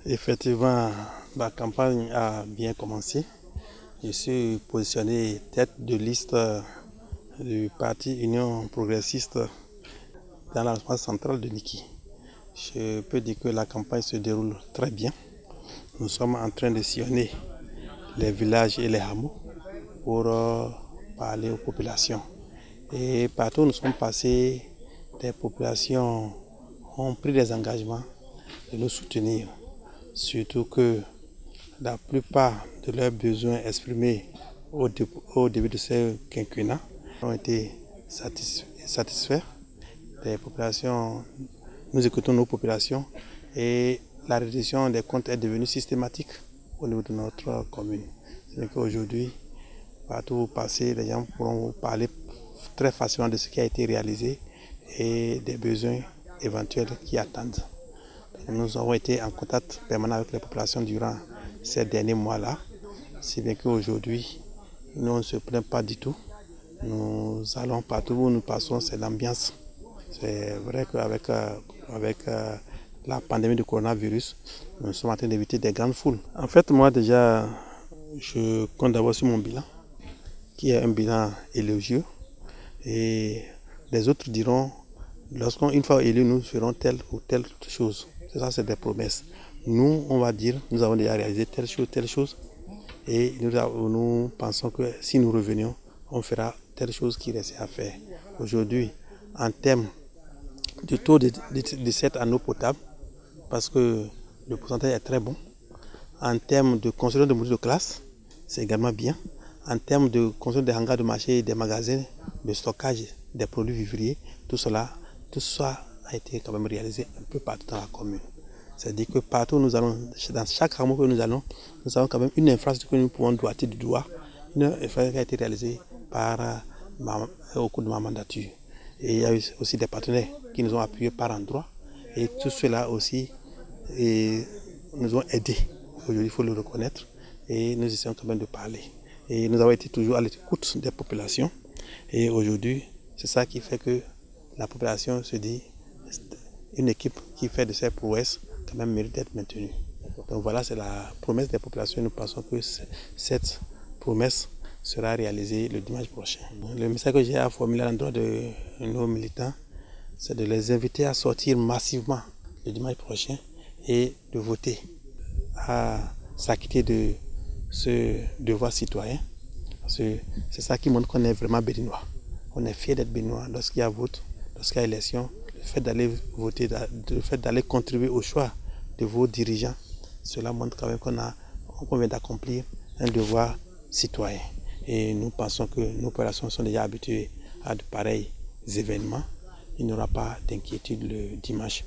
Effectivement, la campagne a bien commencé. Je suis positionné tête de liste du parti Union progressiste dans la province centrale de Niki. Je peux dire que la campagne se déroule très bien. Nous sommes en train de sillonner les villages et les hameaux pour parler aux populations. Et partout où nous sommes passés, les populations ont pris des engagements de nous soutenir. Surtout que la plupart de leurs besoins exprimés au début de ce quinquennat ont été satisfaits. Les populations, nous écoutons nos populations et la réduction des comptes est devenue systématique au niveau de notre commune. C'est qu'aujourd'hui, partout où vous passez, les gens pourront vous parler très facilement de ce qui a été réalisé et des besoins éventuels qui attendent. Nous avons été en contact permanent avec les populations durant ces derniers mois-là, si bien qu'aujourd'hui, nous ne se plaint pas du tout. Nous allons partout où nous passons, c'est l'ambiance. C'est vrai qu'avec la pandémie du coronavirus, nous sommes en train d'éviter des grandes foules. En fait, moi déjà, je compte d'abord sur mon bilan, qui est un bilan élogieux. Et les autres diront, une fois élus, nous ferons telle ou telle chose. Ça, c'est des promesses. Nous, on va dire, nous avons déjà réalisé telle chose. Et nous pensons que si nous revenions, on fera telle chose qui reste à faire. Aujourd'hui, en termes de taux de cette en eau potable, parce que le pourcentage est très bon. En termes de construction de modules de classe, c'est également bien. En termes de construction des hangars de marché, des magasins, de stockage des produits vivriers, tout ça a été quand même réalisé un peu partout dans la commune. C'est-à-dire que partout où nous allons, dans chaque hameau que nous avons quand même une infrastructure que nous pouvons doiter du doigt. Une infrastructure qui a été réalisée au cours de ma mandature. Et il y a eu aussi des partenaires qui nous ont appuyés par endroits. Et tout cela aussi nous ont aidés. Aujourd'hui, il faut le reconnaître. Et nous essayons quand même de parler. Et nous avons été toujours à l'écoute des populations. Et aujourd'hui, c'est ça qui fait que la population se dit, une équipe qui fait de ces prouesses, quand même mérite d'être maintenue. Donc voilà, c'est la promesse des populations. Nous pensons que cette promesse sera réalisée le dimanche prochain. Le message que j'ai à formuler à l'endroit de nos militants, c'est de les inviter à sortir massivement le dimanche prochain et de voter, à s'acquitter de ce devoir citoyen. C'est ça qui montre qu'on est vraiment béninois. On est fiers d'être béninois lorsqu'il y a vote, lorsqu'il y a élection. Le fait d'aller voter, le fait d'aller contribuer au choix de vos dirigeants, cela montre quand même qu'on vient d'accomplir un devoir citoyen. Et nous pensons que nos populations sont déjà habituées à de pareils événements. Il n'y aura pas d'inquiétude le dimanche